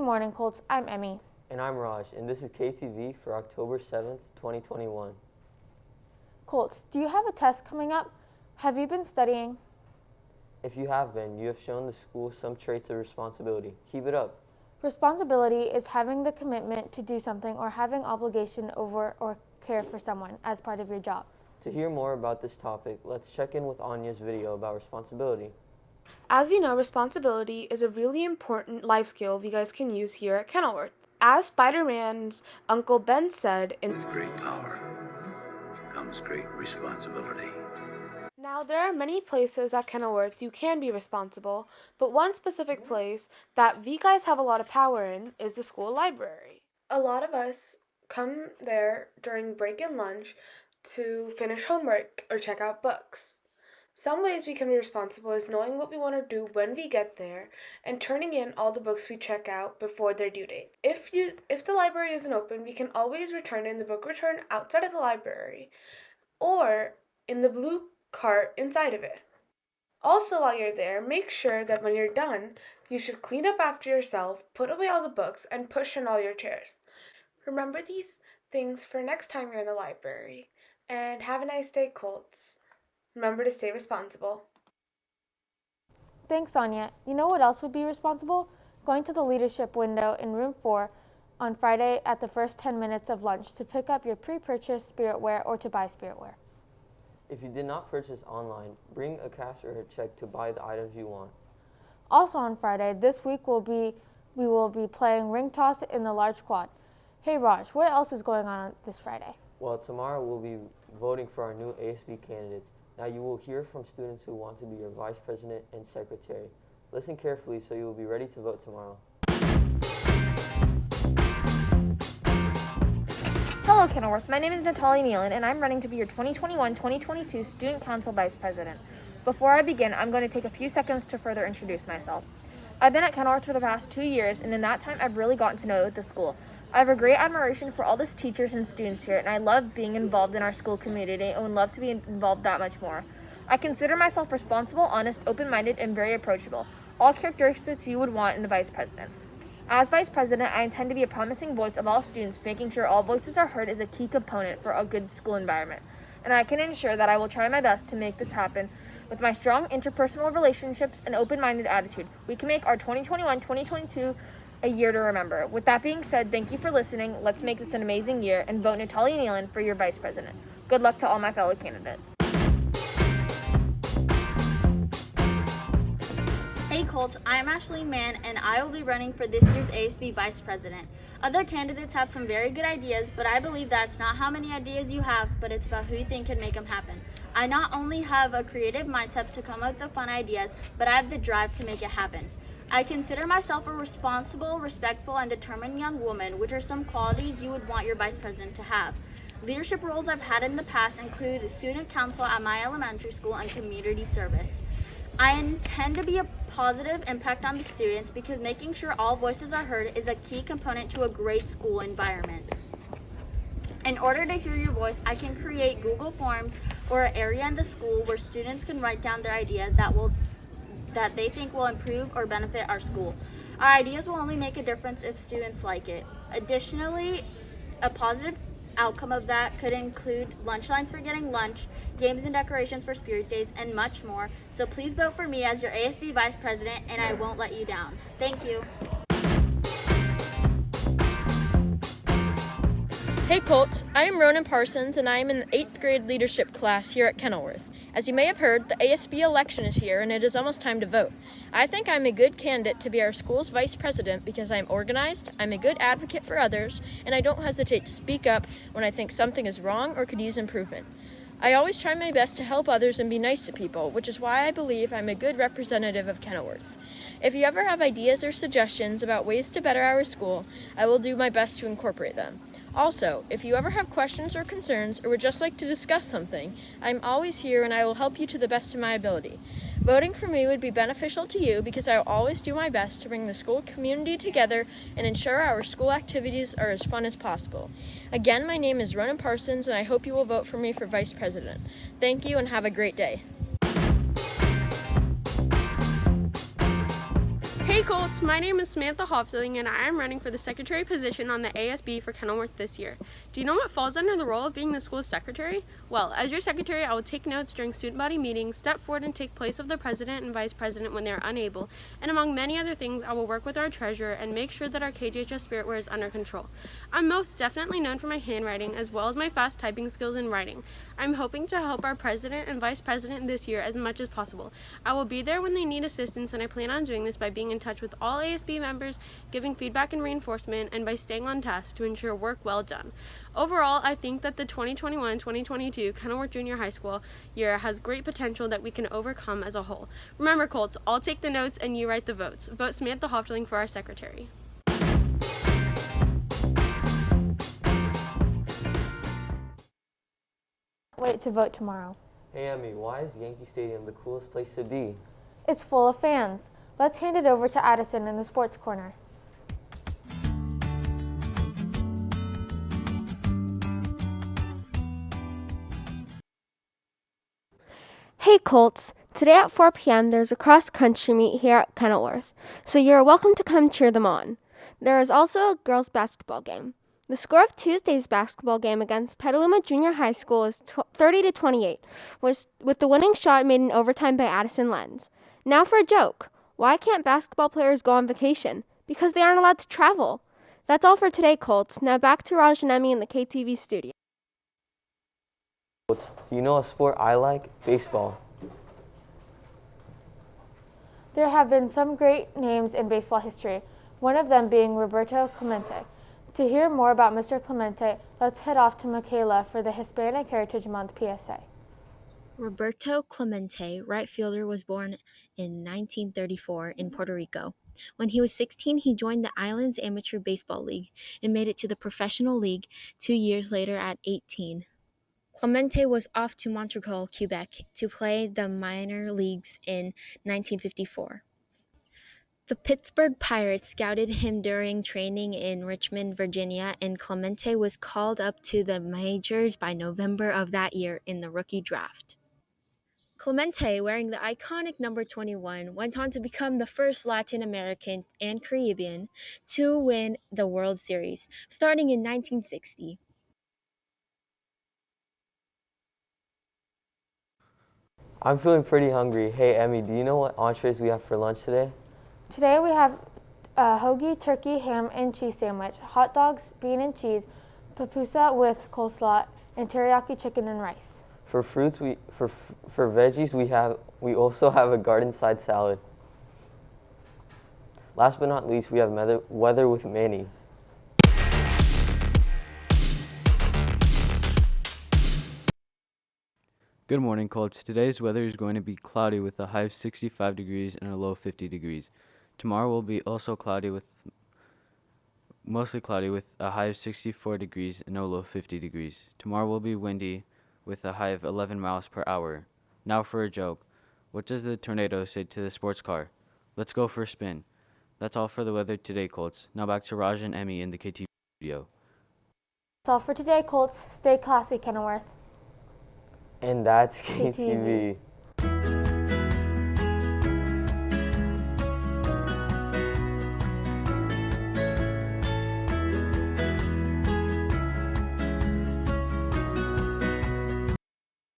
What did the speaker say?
morning, Colts. I'm Emmy. And I'm Raj, and this is KTV for October 7th, 2021. Colts, do you have a test coming up? Have you been studying? If you have been, you have shown the school some traits of responsibility. Keep it up. Responsibility is having the commitment to do something or having obligation over or care for someone as part of your job. To hear more about this topic, let's check in with Anya's video about responsibility. As we know, responsibility is a really important life skill you guys can use here at Kenilworth. As Spider-Man's Uncle Ben said With great power comes great responsibility. Now, there are many places at Kenilworth you can be responsible, but one specific place that we guys have a lot of power in is the school library. A lot of us come there during break and lunch to finish homework or check out books. Some ways we can be responsible is knowing what we want to do when we get there and turning in all the books we check out before their due date. If the library isn't open, we can always return in the book return outside of the library or in the blue cart inside of it. Also, while you're there, make sure that when you're done, you should clean up after yourself, put away all the books, and push in all your chairs. Remember these things for next time you're in the library. And have a nice day, Colts. Remember to stay responsible. Thanks, Anya. You know what else would be responsible? Going to the leadership window in room 4 on Friday at the first 10 minutes of lunch to pick up your pre-purchased spiritware or to buy spiritware. If you did not purchase online, bring a cash or a check to buy the items you want. Also on Friday, this week we will be playing ring toss in the large quad. Hey Raj, what else is going on this Friday? Well, tomorrow we'll be voting for our new ASB candidates. Now you will hear from students who want to be your vice president and secretary. Listen carefully so you will be ready to vote tomorrow. Hello, Kenilworth. My name is Natalie Nealon, and I'm running to be your 2021-2022 Student Council Vice President. Before I begin, I'm going to take a few seconds to further introduce myself. I've been at Kenilworth for the past 2 years, and in that time, I've really gotten to know the school. I have a great admiration for all the teachers and students here, and I love being involved in our school community and would love to be involved that much more. I consider myself responsible, honest, open-minded, and very approachable, all characteristics you would want in a vice president. As vice president, I intend to be a promising voice of all students, making sure all voices are heard is a key component for a good school environment, and I can ensure that I will try my best to make this happen. With my strong interpersonal relationships and open-minded attitude, we can make our 2021-2022 a year to remember. With that being said, thank you for listening. Let's make this an amazing year and vote Natalia Nealon for your vice president. Good luck to all my fellow candidates. Hey Colts, I'm Ashley Mann and I will be running for this year's ASB Vice President. Other candidates have some very good ideas, but I believe that's not how many ideas you have, but it's about who you think can make them happen. I not only have a creative mindset to come up with fun ideas, but I have the drive to make it happen. I consider myself a responsible, respectful, and determined young woman, which are some qualities you would want your vice president to have. Leadership roles I've had in the past include student council at my elementary school and community service. I intend to be a positive impact on the students because making sure all voices are heard is a key component to a great school environment. In order to hear your voice, I can create Google Forms or an area in the school where students can write down their ideas that they think will improve or benefit our school. Our ideas will only make a difference if students like it. Additionally, a positive outcome of that could include lunch lines for getting lunch, games and decorations for Spirit Days, and much more. So please vote for me as your ASB Vice President, and I won't let you down. Thank you. Hey Colts, I am Ronan Parsons and I am in the 8th grade leadership class here at Kenilworth. As you may have heard, the ASB election is here and it is almost time to vote. I think I'm a good candidate to be our school's vice president because I'm organized, I'm a good advocate for others, and I don't hesitate to speak up when I think something is wrong or could use improvement. I always try my best to help others and be nice to people, which is why I believe I'm a good representative of Kenilworth. If you ever have ideas or suggestions about ways to better our school, I will do my best to incorporate them. Also, if you ever have questions or concerns or would just like to discuss something, I'm always here and I will help you to the best of my ability. Voting for me would be beneficial to you because I will always do my best to bring the school community together and ensure our school activities are as fun as possible. Again, my name is Ronan Parsons and I hope you will vote for me for Vice President. Thank you and have a great day. Hey Colts, my name is Samantha Hopfling and I am running for the secretary position on the ASB for Kenilworth this year. Do you know what falls under the role of being the school's secretary? Well, as your secretary, I will take notes during student body meetings, step forward and take place of the president and vice president when they are unable, and among many other things, I will work with our treasurer and make sure that our KJHS spiritware is under control. I'm most definitely known for my handwriting as well as my fast typing skills in writing. I'm hoping to help our president and vice president this year as much as possible. I will be there when they need assistance, and I plan on doing this by being in touch with all ASB members, giving feedback and reinforcement, and by staying on task to ensure work well done. Overall, I think that the 2021-2022 Kenilworth Junior High School year has great potential that we can overcome as a whole. Remember, Colts, I'll take the notes and you write the votes. Vote Samantha Hopfling for our secretary. Wait to vote tomorrow. Hey Emmy, why is Yankee Stadium the coolest place to be? It's full of fans. Let's hand it over to Addison in the sports corner. Hey Colts, today at 4 p.m. there's a cross-country meet here at Kenilworth, so you're welcome to come cheer them on. There is also a girls' basketball game. The score of Tuesday's basketball game against Petaluma Junior High School is 30-28, with the winning shot made in overtime by Addison Lenz. Now for a joke. Why can't basketball players go on vacation? Because they aren't allowed to travel. That's all for today, Colts. Now back to Raj and Emmy in the KTV studio. Do you know a sport I like? Baseball. There have been some great names in baseball history, one of them being Roberto Clemente. To hear more about Mr. Clemente, let's head off to Michaela for the Hispanic Heritage Month PSA. Roberto Clemente, right fielder, was born in 1934 in Puerto Rico. When he was 16, he joined the island's amateur baseball league and made it to the professional league 2 years later at 18. Clemente was off to Montreal, Quebec, to play the minor leagues in 1954. The Pittsburgh Pirates scouted him during training in Richmond, Virginia, and Clemente was called up to the majors by November of that year in the rookie draft. Clemente, wearing the iconic number 21, went on to become the first Latin American and Caribbean to win the World Series, starting in 1960. I'm feeling pretty hungry. Hey Emmy, do you know what entrees we have for lunch today? Today we have a hoagie, turkey, ham, and cheese sandwich, hot dogs, bean and cheese, pupusa with coleslaw, and teriyaki chicken and rice. For fruits, for veggies, we also have a garden side salad. Last but not least, we have weather with Manny. Good morning, Colts. Today's weather is going to be cloudy with a high of 65 degrees and a low of 50 degrees. Tomorrow will be also mostly cloudy with a high of 64 degrees and a low of 50 degrees. Tomorrow will be windy with a high of 11 miles per hour. Now for a joke. What does the tornado say to the sports car? Let's go for a spin. That's all for the weather today, Colts. Now back to Raj and Emmy in the KTV studio. That's all for today, Colts. Stay classy, Kenilworth. And that's KTV. KTV.